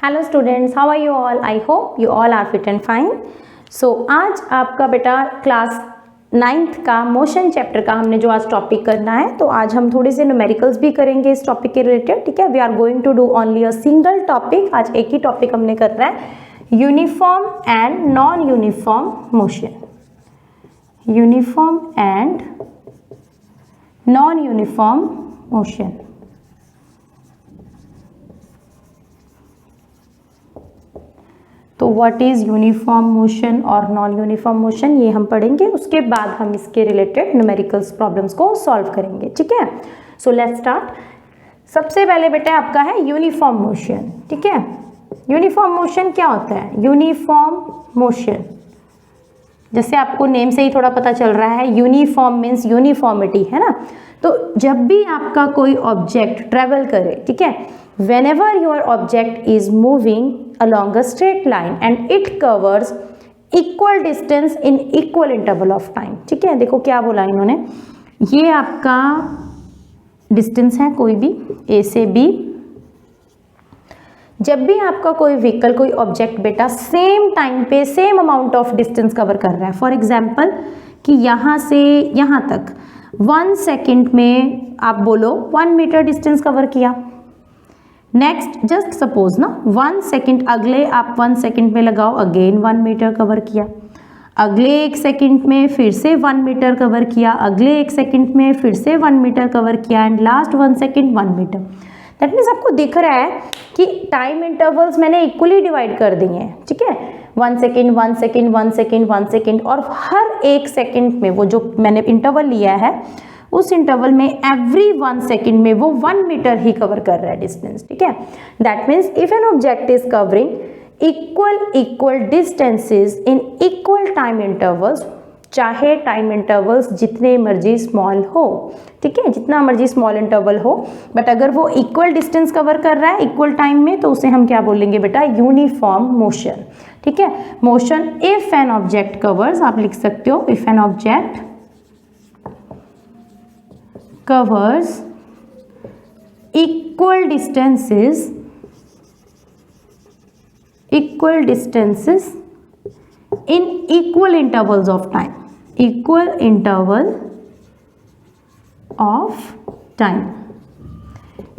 Hello students, how are you all? I hope you all are fit and fine. So आज आपका बेटा class 9th का motion chapter का हमने जो आज टॉपिक करना है, तो आज हम थोड़े से न्यूमेरिकल्स भी करेंगे इस टॉपिक के रिलेटेड। ठीक है, we are going to do only a single topic. आज एक ही टॉपिक हमने करना है, uniform and non uniform motion. Uniform and non uniform motion. तो व्हाट इज यूनिफॉर्म मोशन और नॉन यूनिफॉर्म मोशन, ये हम पढ़ेंगे। उसके बाद हम इसके रिलेटेड न्यूमेरिकल्स प्रॉब्लम्स को सॉल्व करेंगे। ठीक है, सो लेट्स स्टार्ट। सबसे पहले बेटा आपका है यूनिफॉर्म मोशन। ठीक है, यूनिफॉर्म मोशन क्या होता है? यूनिफॉर्म मोशन जैसे आपको नेम से ही थोड़ा पता चल रहा है, यूनिफॉर्म मीन्स यूनिफॉर्मिटी, है ना। तो जब भी आपका कोई ऑब्जेक्ट ट्रेवल करे, ठीक है, whenever your object is moving along a straight line and it covers equal distance in equal interval of time। ठीक है, देखो क्या बोला इन्होंने, ये आपका डिस्टेंस है कोई भी ए से बी। जब भी आपका कोई व्हीकल, कोई ऑब्जेक्ट बेटा सेम टाइम पे same amount of distance cover कर रहा है, फॉर एग्जाम्पल कि यहाँ से यहाँ तक 1 सेकेंड में आप बोलो 1 मीटर डिस्टेंस कवर किया। नेक्स्ट जस्ट सपोज ना 1 सेकेंड अगले आप 1 सेकेंड में लगाओ, अगेन 1 मीटर कवर किया। अगले 1 सेकेंड में फिर से 1 मीटर कवर किया। अगले 1 सेकेंड में फिर से 1 मीटर कवर किया and last 1 second 1 meter. That means आपको दिख रहा है कि टाइम इंटरवल्स मैंने इक्वली डिवाइड कर दिए हैं। ठीक है, 1 सेकेंड 1 सेकेंड 1 सेकेंड 1 सेकेंड, और हर 1 सेकेंड में वो जो मैंने इंटरवल लिया है उस इंटरवल में एवरी 1 सेकेंड में वो 1 मीटर ही कवर कर रहा है डिस्टेंस। ठीक है, that means if an object is covering equal distances in equal time intervals, चाहे टाइम इंटरवल्स जितने मर्जी स्मॉल हो, ठीक है, जितना मर्जी स्मॉल इंटरवल हो, बट अगर वो इक्वल डिस्टेंस कवर कर रहा है इक्वल टाइम में, तो उसे हम क्या बोलेंगे बेटा? Uniform motion. ठीक है, motion if an object covers, आप लिख सकते हो if an object covers equal distances in equal intervals of time, equal interval of time।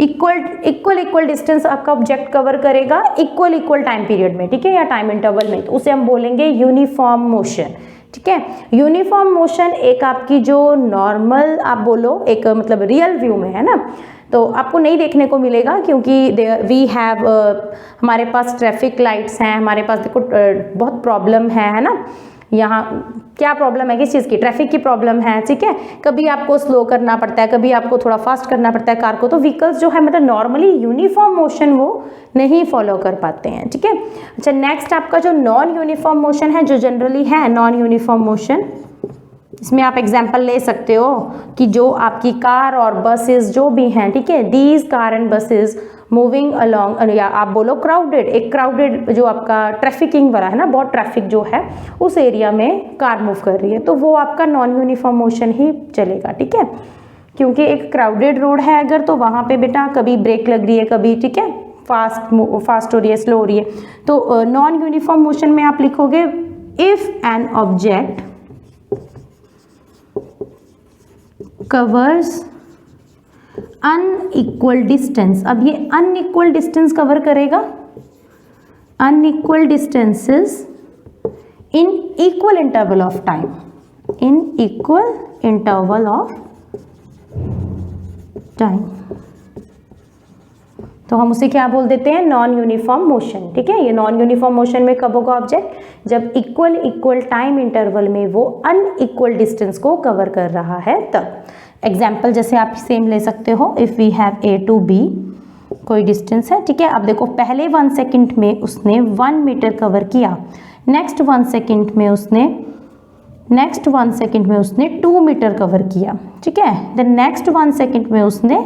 Equal distance आपका ऑब्जेक्ट कवर करेगा इक्वल टाइम पीरियड में, ठीक है, या टाइम इंटरवल में, तो उसे हम बोलेंगे यूनिफॉर्म मोशन। ठीक है, यूनिफॉर्म मोशन एक आपकी जो नॉर्मल आप बोलो एक मतलब रियल व्यू में है ना, तो आपको नहीं देखने को मिलेगा, क्योंकि वी हैव हमारे पास ट्रैफिक लाइट्स हैं, हमारे पास देखो बहुत प्रॉब्लम है ना। यहाँ क्या प्रॉब्लम है? किस चीज़ की? ट्रैफिक की प्रॉब्लम है। ठीक है, कभी आपको स्लो करना पड़ता है, कभी आपको थोड़ा फास्ट करना पड़ता है कार को, तो व्हीकल्स जो है मतलब नॉर्मली यूनिफॉर्म मोशन वो नहीं फॉलो कर पाते हैं। ठीक है, अच्छा नेक्स्ट आपका जो नॉन यूनिफॉर्म मोशन है, जो जनरली है नॉन यूनिफॉर्म मोशन, इसमें आप एग्जाम्पल ले सकते हो कि जो आपकी कार और बसेस जो भी हैं, ठीक है, these car and buses moving along, या आप बोलो क्राउडेड, एक क्राउडेड जो आपका ट्रैफिकिंग वाला है ना, बहुत ट्रैफिक जो है उस एरिया में कार मूव कर रही है, तो वो आपका नॉन यूनिफॉर्म मोशन ही चलेगा। ठीक है, क्योंकि एक क्राउडेड रोड है अगर, तो वहाँ पे बेटा कभी ब्रेक लग रही है, कभी ठीक है फास्ट हो रही है, स्लो हो रही है, तो नॉन यूनिफॉर्म मोशन में आप लिखोगे if an object covers unequal distance। अब ये unequal distance कवर करेगा, unequal distances in equal interval of time, in equal interval of time, तो हम उसे क्या बोल देते हैं? Non uniform motion. ठीक है, ये नॉन यूनिफॉर्म मोशन में कब होगा ऑब्जेक्ट? जब इक्वल टाइम इंटरवल में वो अनइक्वल डिस्टेंस को कवर कर रहा है तब। एग्जाम्पल जैसे आप सेम ले सकते हो, if we have A to B, कोई डिस्टेंस है, ठीक है, अब देखो पहले 1 सेकेंड में उसने 1 मीटर कवर किया, नेक्स्ट 1 सेकेंड में उसने 2 मीटर कवर किया। ठीक है, देन नेक्स्ट 1 सेकेंड में उसने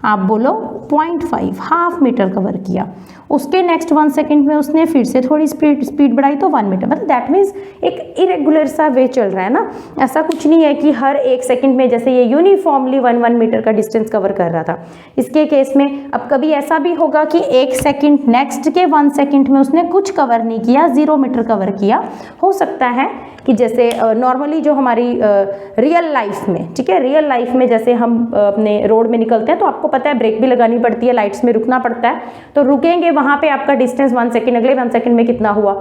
आप बोलो 0.5, हाफ मीटर कवर किया। उसके नेक्स्ट 1 सेकेंड में उसने फिर से थोड़ी स्पीड बढ़ाई तो 1 मीटर, मतलब दैट मीन्स एक इरेगुलर सा वे चल रहा है ना। ऐसा कुछ नहीं है कि हर 1 सेकेंड में जैसे ये यूनिफॉर्मली 1 मीटर का डिस्टेंस कवर कर रहा था। इसके केस में अब कभी ऐसा भी होगा कि 1 सेकेंड नेक्स्ट के 1 सेकेंड में उसने कुछ कवर नहीं किया, 0 मीटर कवर किया। हो सकता है कि जैसे नॉर्मली जो हमारी रियल लाइफ में, ठीक है, रियल लाइफ में जैसे हम अपने रोड में निकलते हैं तो आपको पता है ब्रेक भी लगानी पड़ती है, लाइट्स में रुकना पड़ता है, तो रुकेंगे वहाँ पे आपका डिस्टेंस 1 सेकेंड, अगले 1 सेकेंड में कितना हुआ,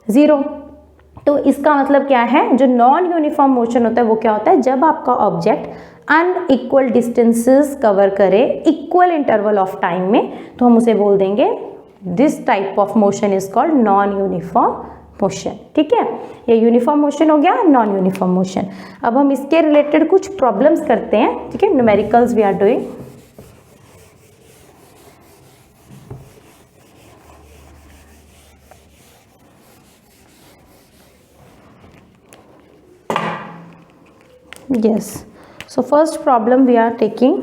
0। तो इसका मतलब क्या है, जो नॉन यूनिफॉर्म मोशन होता है वो क्या होता है, जब आपका ऑब्जेक्ट अनइक्वल डिस्टेंसेस कवर करे इक्वल इंटरवल ऑफ टाइम में, तो हम उसे बोल देंगे this type of motion is called non uniform motion. ठीक है, ये यूनिफॉर्म मोशन हो गया, नॉन यूनिफॉर्म मोशन। अब हम इसके रिलेटेड कुछ प्रॉब्लम्स करते हैं। ठीक है, numericals we are doing. Yes, so first problem we are taking.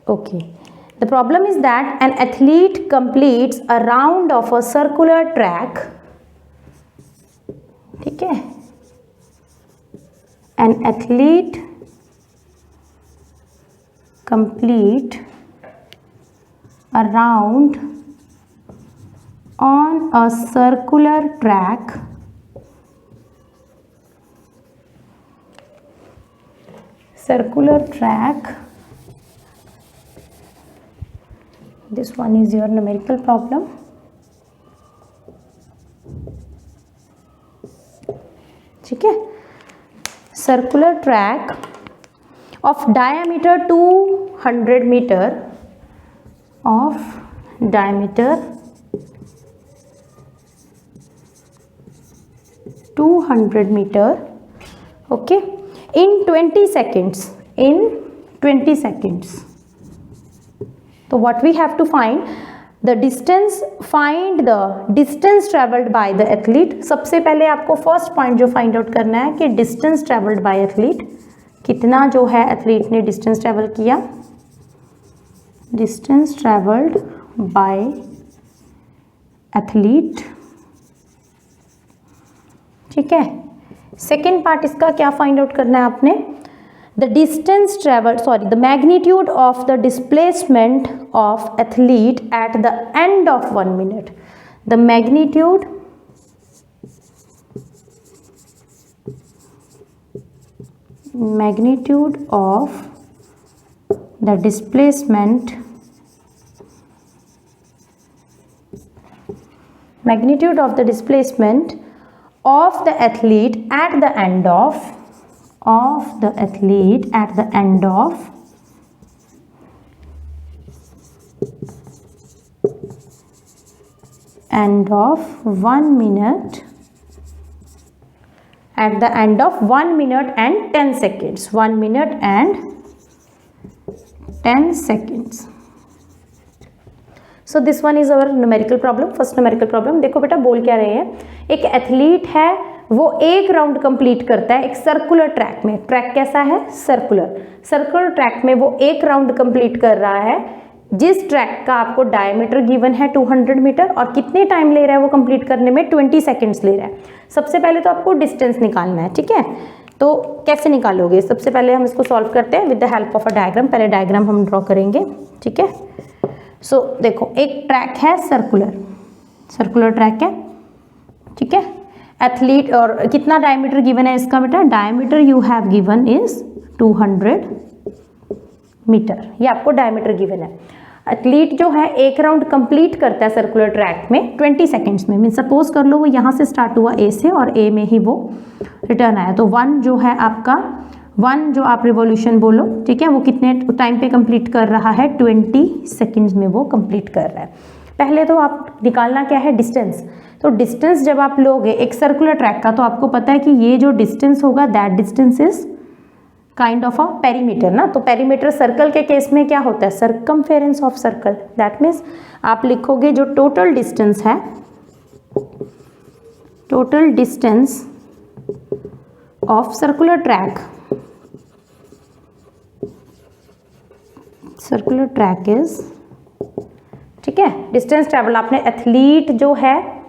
Okay, the problem is that an athlete completes a round of a circular track. ठीक है, an athlete complete a round on a circular track this one is your numerical problem. ठीक है, circular track of diameter 200 meter, of diameter 200 meter, okay, in 20 seconds, in 20 seconds. So what we have to find the distance, find the distance traveled by the athlete. सबसे पहले आपको first point जो find out करना है कि distance travelled bye athlete, कितना जो है एथलीट ने डिस्टेंस ट्रेवल किया, डिस्टेंस ट्रेवल्ड बाय एथलीट। ठीक है, सेकेंड पार्ट इसका क्या फाइंड आउट करना है आपने, the distance traveled, the magnitude of the displacement of athlete at the end of 1 minute. The magnitude of the displacement of the athlete at the end of 1 minute, at the end of 1 minute and 10 seconds, 1 minute and 10 seconds. So this one is our numerical problem, first numerical problem. देखो बेटा बोल क्या रहे हैं, एक athlete है, वो एक राउंड कंप्लीट करता है एक सर्कुलर ट्रैक में। ट्रैक कैसा है, सर्कुलर ट्रैक में वो एक राउंड कंप्लीट कर रहा है, जिस ट्रैक का आपको डायमीटर गिवन है 200 मीटर, और कितने टाइम ले रहा है वो कंप्लीट करने में, 20 सेकेंड्स ले रहा है। सबसे पहले तो आपको डिस्टेंस निकालना है। ठीक है, तो कैसे निकालोगे, सबसे पहले हम इसको सॉल्व करते हैं with the help of a diagram. पहले डायग्राम हम ड्रॉ करेंगे। ठीक है, सो देखो एक ट्रैक है, सर्कुलर ट्रैक है। ठीक है, एथलीट, और कितना डायमीटर गिवन है इसका बेटा, diameter you have given is 200 meter, ये आपको डायमीटर गिवन है। एथलीट जो है एक राउंड कंप्लीट करता है सर्कुलर ट्रैक में 20 सेकेंड्स में। मीन सपोज कर लो वो यहाँ से स्टार्ट हुआ ए से और ए में ही वो रिटर्न आया, तो 1 जो है आपका 1 जो आप रिवॉल्यूशन बोलो, ठीक है, वो कितने टाइम पे कंप्लीट कर रहा है, 20 सेकेंड्स में वो कंप्लीट कर रहा है। पहले तो आप निकालना क्या है, डिस्टेंस। तो डिस्टेंस जब आप लोगे एक सर्कुलर ट्रैक का, तो आपको पता है कि ये जो डिस्टेंस होगा that distance is kind of a perimeter ना। तो पेरीमीटर सर्कल के केस में क्या होता है, circumference of circle. That means आप लिखोगे जो टोटल डिस्टेंस है, total distance of circular track circular track is, ठीक है, डिस्टेंस ट्रेवल, आपने एथलीट जो है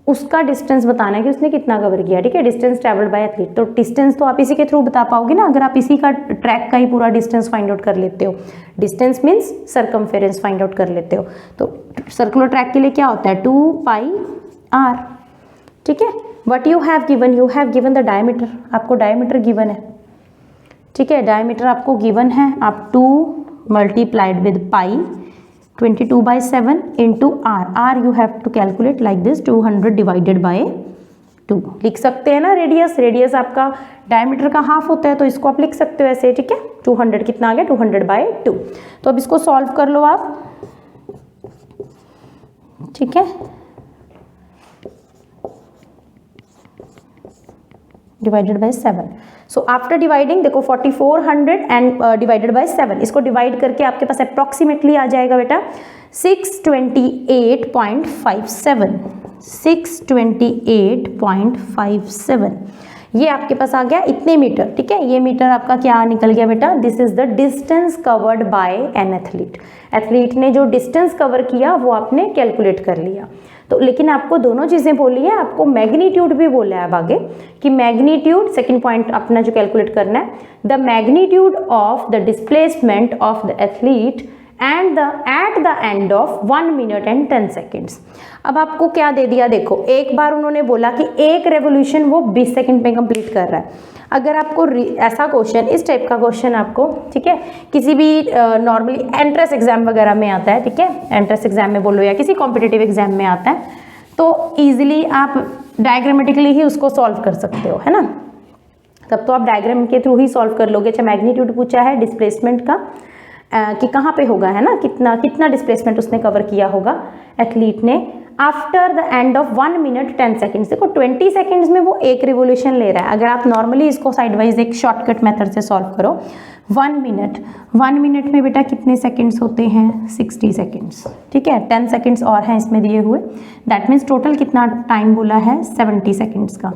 उसका डिस्टेंस बताना है कि उसने कितना कवर किया, ठीक है, डिस्टेंस ट्रेवल्ड बाय एथलीट। तो डिस्टेंस तो आप इसी के थ्रू बता पाओगे ना, अगर आप इसी का ट्रैक का ही पूरा डिस्टेंस फाइंड आउट कर लेते हो। Distance means circumference find out कर लेते हो। तो सर्कुलर ट्रैक के लिए क्या होता है 2πr, ठीक है। What you have given the diameter, आपको डायमीटर गिवन है, ठीक है, डायमीटर आपको गिवन है, आप 2 multiplied with pi 22/7 into r you have to calculate like this 200 divided by 2 लिख सकते हैं ना। रेडियस आपका डायमीटर का हाफ होता है, तो इसको आप लिख सकते हो ऐसे, ठीक है। 200 कितना आ गया 200/2। तो अब इसको सॉल्व कर लो आप, ठीक है। Divided by 7। So after dividing देखो 4400 एंड डिवाइडेड बाय 7, इसको डिवाइड करके आपके पास अप्रॉक्सीमेटली आ जाएगा बेटा 628.57, 628.57 ये आपके पास आ गया इतने मीटर, ठीक है। ये मीटर आपका क्या निकल गया बेटा, this is the distance covered by an athlete. Athlete ने जो डिस्टेंस कवर किया वो आपने कैलकुलेट कर लिया। तो लेकिन आपको दोनों चीज़ें बोली है, आपको मैग्नीट्यूड भी बोला है अब आगे कि मैग्नीट्यूड, सेकंड पॉइंट अपना जो कैलकुलेट करना है, the magnitude of the displacement of the athlete and eight the end of 1 minute and 10 seconds। अब आपको क्या दे दिया, देखो एक बार उन्होंने बोला कि एक रेवोल्यूशन वो 20 सेकंड में कंप्लीट कर रहा है। अगर आपको ऐसा क्वेश्चन, इस टाइप का क्वेश्चन आपको, ठीक है, किसी भी नॉर्मली एंट्रेंस एग्जाम वगैरह में आता है, ठीक है, एंट्रेंस एग्जाम में बोलो या किसी कॉम्पिटिटिव एग्जाम में आता है, तो ईजिली आप डायग्रामेटिकली ही उसको सॉल्व कर सकते हो, है ना। तब तो आप डायग्राम के थ्रू ही सॉल्व कर लोगे। अच्छा मैग्नीट्यूड पूछा है डिस्प्लेसमेंट का कि कहाँ पे होगा, है ना, कितना डिस्प्लेसमेंट उसने कवर किया होगा एथलीट ने after the end of 1 minute 10 seconds। देखो 20 सेकेंड्स में वो एक रिवोल्यूशन ले रहा है। अगर आप नॉर्मली इसको साइड वाइज एक शॉर्टकट मेथड से सॉल्व करो, 1 minute में बेटा कितने सेकेंड्स होते हैं 60 सेकेंड्स, ठीक है, 10 सेकेंड्स और हैं इसमें दिए हुए, दैट मीन्स टोटल कितना टाइम बोला है 70 सेकेंड्स का,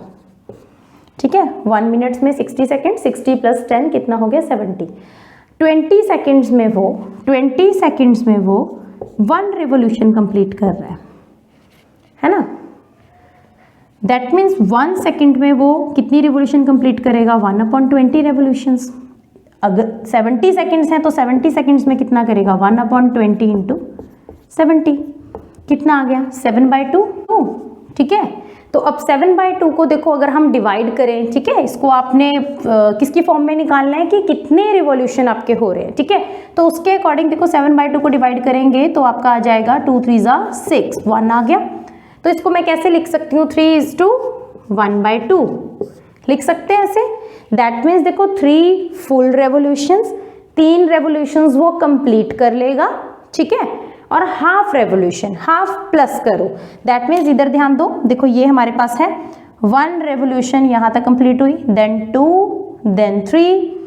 ठीक है। 1 minute में 60 सेकेंड, 60 + 10 कितना हो गया 70। 20 सेकेंड्स में वो 1 रिवोल्यूशन कंप्लीट कर रहा है ना। दैट मीन्स 1 सेकेंड में वो कितनी रिवोल्यूशन कंप्लीट करेगा 1/20 रेवोल्यूशंस। अगर 70 सेकेंड्स हैं तो 70 सेकेंड्स में कितना करेगा 1/20 × 70 कितना आ गया 7/2, ठीक है। तो अब 7/2 को देखो अगर हम डिवाइड करें, ठीक है, इसको आपने किसकी फॉर्म में निकालना है कि कितने रिवॉल्यूशन आपके हो रहे हैं, ठीक है। तो उसके अकॉर्डिंग देखो 7/2 को डिवाइड करेंगे तो आपका आ जाएगा 2 × 3 = 6, 1 आ गया। तो इसको मैं कैसे लिख सकती हूँ 3:1/2 लिख सकते हैं ऐसे। दैट मीन्स देखो 3 फुल रेवोल्यूशंस, 3 रेवोल्यूशंस वो कंप्लीट कर लेगा, ठीक है, और हाफ रेवोल्यूशन, हाफ प्लस करो, दैट मीन्स इधर ध्यान दो, देखो ये हमारे पास है 1 रेवोल्यूशन यहाँ तक कंप्लीट हुई, देन 2, देन 3,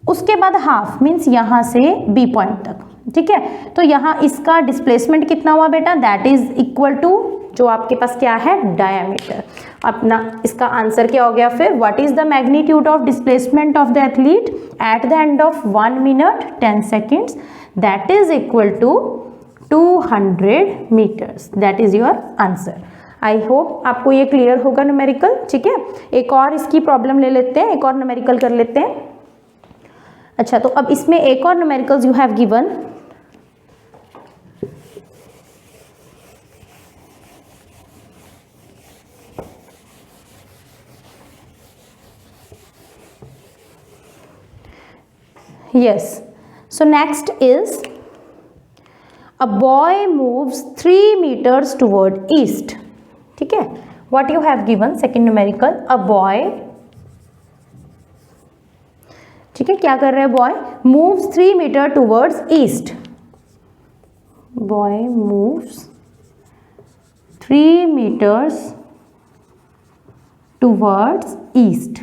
उसके बाद हाफ मीन्स यहाँ से बी पॉइंट तक, ठीक है। तो यहाँ इसका डिस्प्लेसमेंट कितना हुआ बेटा, दैट इज इक्वल टू जो आपके पास क्या है डायमीटर। अपना इसका आंसर क्या हो गया फिर, what is the magnitude of displacement of the athlete at the end of 1 minute 10 seconds, that is equal to 200 meters। That is your answer. I hope आपको ये क्लियर होगा न्यूमेरिकल, ठीक है। एक और इसकी प्रॉब्लम ले लेते हैं, एक और न्यूमेरिकल कर लेते हैं। अच्छा तो अब इसमें एक और numericals you have given, yes, so next is a boy moves 3 meters toward east, ठीक है। what you have given second numerical, a boy, ठीक है, क्या कर रहा है boy, moves 3 meter towards east, boy moves 3 meters towards east,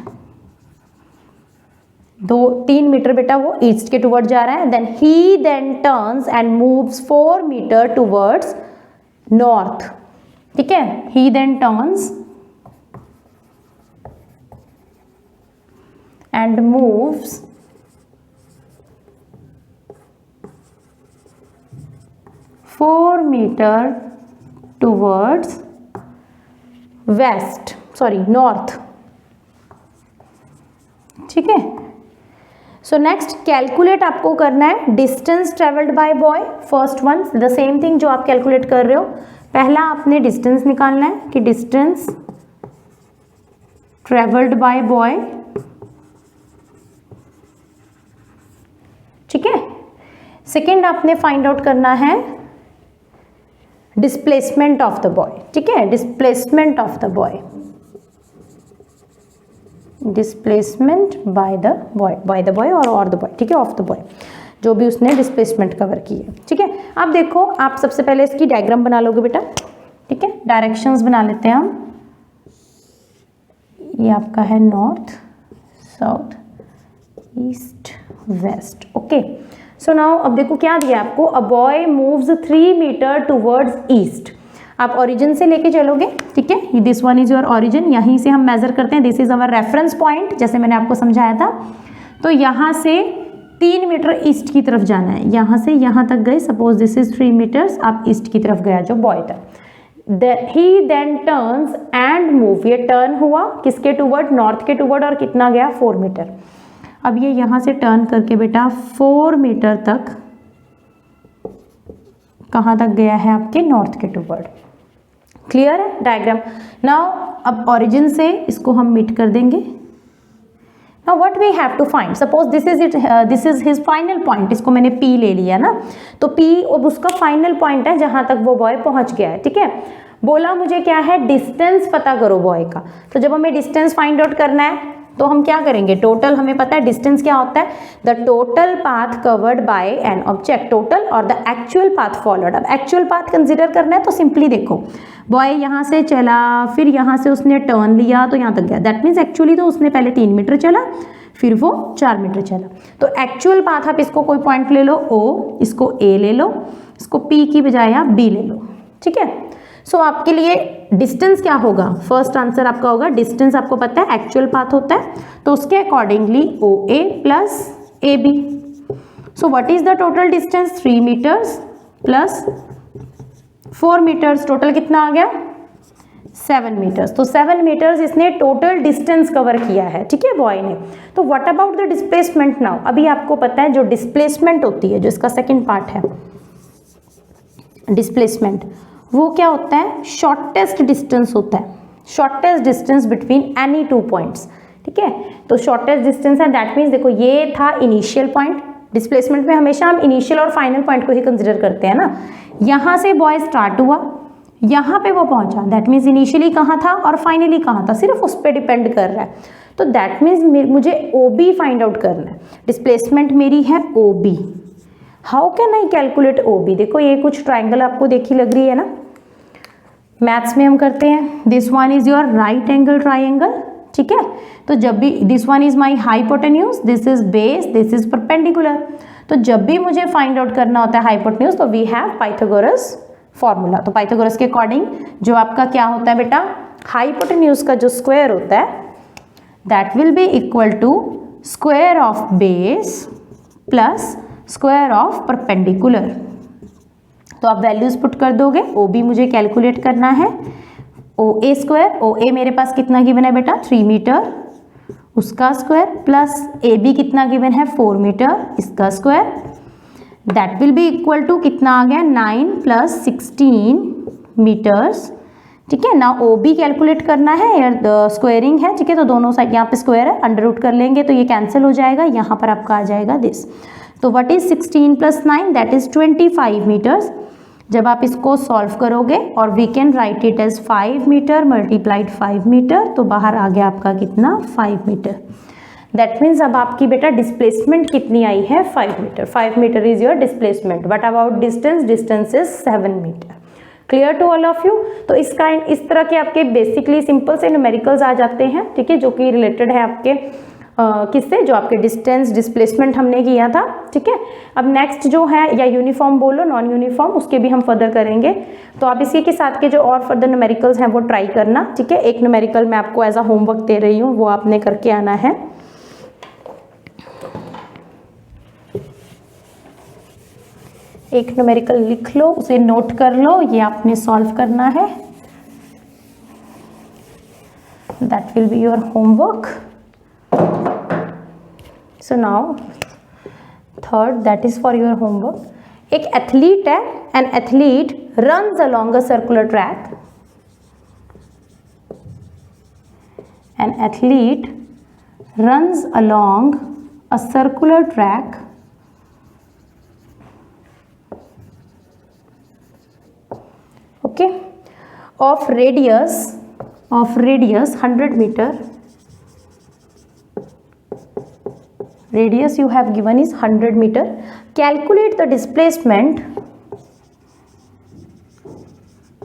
3 metre बेटा वो ईस्ट के टुवर्ड जा रहा है, then he then turns and moves 4 metre towards north, ठीक है। He then turns and moves 4 metre towards west, sorry north, ठीक है। सो नेक्स्ट कैलकुलेट आपको करना है distance travelled by boy. First one the same thing जो आप calculate कर रहे हो, पहला आपने डिस्टेंस निकालना है कि डिस्टेंस ट्रेवल्ड बाय बॉय, ठीक है। सेकेंड आपने फाइंड आउट करना है डिस्प्लेसमेंट ऑफ द बॉय, ठीक है, displacement of the boy, displacement by the boy और द बॉय, ठीक है, ऑफ द बॉय, जो भी उसने डिस्प्लेसमेंट कवर की है, ठीक है। अब देखो आप सबसे पहले इसकी डायग्राम बना लोगे बेटा, ठीक है, डायरेक्शंस बना लेते हैं हम। ये आपका है north, south, east, west, okay. So now अब देखो क्या दिया आपको, a boy moves 3 meter towards east. आप ओरिजिन से लेके चलोगे, ठीक है, this one is your origin, यहीं से हम मेजर करते हैं, this is our reference point, जैसे मैंने आपको समझाया था। तो यहाँ से 3 मीटर ईस्ट की तरफ जाना है, यहाँ से यहाँ तक गए, सपोज दिस इज 3 मीटर्स, आप ईस्ट की तरफ गया जो बॉय था। ही देन टर्न्स एंड मूव, ये टर्न हुआ किसके टूवर्ड, नॉर्थ के टूवर्ड, और कितना गया 4 मीटर। अब ये यहाँ से टर्न करके बेटा 4 मीटर तक, कहाँ तक गया है आपके नॉर्थ के टूवर्ड। क्लियर है डायग्राम। नाउ अब ओरिजिन से इसको हम मीट कर देंगे। Now what we have to find, suppose this is it, this is his final point, इसको मैंने P ले लिया ना, तो P अब उसका फाइनल पॉइंट है जहां तक वो बॉय पहुंच गया है, ठीक है। बोला मुझे क्या है, डिस्टेंस पता करो बॉय का। तो जब हमें डिस्टेंस फाइंड आउट करना है तो हम क्या करेंगे, टोटल, हमें पता है डिस्टेंस क्या होता है, the total path covered by an object, total और द एक्चुअल पाथ फॉलोड। अब एक्चुअल पाथ कंसीडर करना है तो सिंपली देखो, बॉय यहाँ से चला, फिर यहाँ से उसने टर्न लिया तो यहाँ तक गया, दैट मीन्स एक्चुअली तो उसने पहले 3 मीटर चला, फिर वो 4 मीटर चला। तो एक्चुअल पाथ आप इसको कोई पॉइंट ले लो O, इसको A ले लो, इसको P की बजाय आप B ले लो, ठीक है। सो आपके लिए डिस्टेंस क्या होगा, फर्स्ट आंसर आपका होगा डिस्टेंस, आपको पता है एक्चुअल पाथ होता है, तो उसके accordingly OA plus AB। So what is the total distance, 3 meters plus 4 meters, total कितना आ गया 7 मीटर्स। तो 7 मीटर्स इसने टोटल डिस्टेंस कवर किया है, ठीक है, बॉय ने। तो what about the displacement now, अभी आपको पता है जो डिस्प्लेसमेंट होती है, जो इसका सेकंड पार्ट है डिस्प्लेसमेंट, वो क्या होता है, शॉर्टेस्ट डिस्टेंस होता है, shortest distance between any 2 points, ठीक है। तो शॉर्टेस्ट डिस्टेंस है, दैट मीन्स देखो ये था इनिशियल पॉइंट, डिस्प्लेसमेंट में हमेशा हम इनिशियल और फाइनल पॉइंट को ही कंसिडर करते हैं ना। यहाँ से बॉय स्टार्ट हुआ, यहाँ पे वो पहुंचा, दैट मीन्स इनिशियली कहाँ था और फाइनली कहाँ था, सिर्फ उस पर डिपेंड कर रहा है। तो दैट मीन्स मुझे OB फाइंड आउट करना है, डिस्प्लेसमेंट मेरी है OB। How can I calculate OB, देखो ये कुछ ट्राइंगल आपको देखी लग रही है ना, मैथ्स में हम करते हैं, this one is your right angle triangle, ठीक है। तो जब भी this one is my hypotenuse, this is base, this is perpendicular, तो जब भी मुझे फाइंड आउट करना होता है हाइपोटेन्यूज, तो वी हैव पाइथागोरस फॉर्मूला। तो पाइथागोरस के अकॉर्डिंग जो आपका क्या होता है बेटा, हाइपोटेन्यूज का जो स्क्वायर होता है that will be equal to square of base plus square of perpendicular. तो आप वैल्यूज पुट कर दोगे, OB मुझे कैलकुलेट करना है, OA स्क्वायर, OA मेरे पास कितना गिवन है बेटा 3 मीटर, उसका स्क्वायर प्लस AB कितना गिवन है 4 मीटर, इसका square, that will be equal to कितना आ गया 9 प्लस 16 मीटर्स, ठीक है ना। OB कैलकुलेट करना है, यार स्क्वायरिंग है, ठीक है, तो दोनों साइड यहाँ पे स्क्वायर है, अंडर रूट कर लेंगे तो ये कैंसिल हो जाएगा, यहाँ पर आपका आ जाएगा दिस। तो what is 16 plus 9, that is 25 meters. जब आप इसको सॉल्व करोगे और we can write it as 5 meter multiplied 5 meter, तो बाहर आ गया आपका कितना 5 मीटर। दैट मीन्स अब आपकी बेटा डिस्प्लेसमेंट कितनी आई है 5 meter, 5 meter is your displacement. What about distance, distance is 7 meter. Clear to all of you. तो इस तरह के आपके बेसिकली सिंपल से न्यूमेरिकल्स आ जाते हैं, ठीक है, जो कि रिलेटेड है आपके किससे, जो आपके डिस्टेंस डिस्प्लेसमेंट हमने किया था, ठीक है। अब नेक्स्ट जो है, या यूनिफॉर्म बोलो नॉन यूनिफॉर्म, उसके भी हम फर्दर करेंगे। तो आप इसी के साथ के जो और फर्दर न्यूमेरिकल्स हैं वो ट्राई करना, ठीक है। एक न्यूमेरिकल मैं आपको एज अ होमवर्क दे रही हूँ, वो आपने करके आना है। एक न्यूमेरिकल लिख लो, उसे नोट कर लो, ये आपने सॉल्व करना है. That will be your homework. So now third, that is for your homework. एक एथलीट है, an athlete runs along a circular track. An athlete runs along a circular track okay of radius 100 meter. Radius you have given is 100 meter. Calculate the displacement.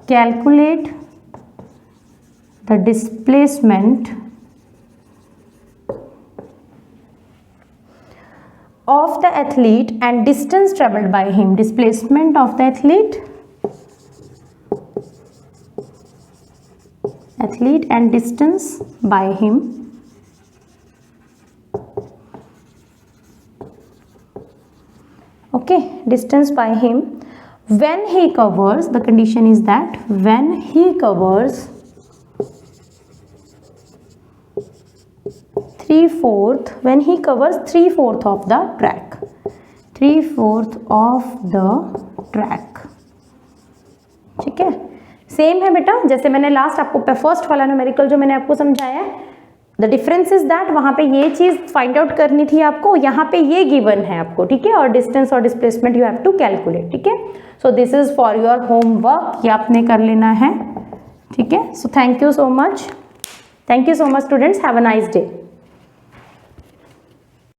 Calculate the displacement of the athlete and distance traveled by him. Displacement of the athlete and distance by him. Okay, distance by him when he covers, the condition is that when he covers 3/4, when he covers 3/4 of the track, 3/4 of the track. ठीक है, same है बेटा, जैसे मैंने last आपको first वाला numerical जो मैंने आपको समझाया. द डिफरेंस इज दैट वहाँ पे ये चीज़ फाइंड आउट करनी थी आपको, यहाँ पे ये गिवन है आपको. ठीक है, और डिस्टेंस और displacement you have to calculate. ठीक है, so this is for your homework, ये आपने कर लेना है. ठीक है, so thank you so much. Thank you so much students, have a nice day.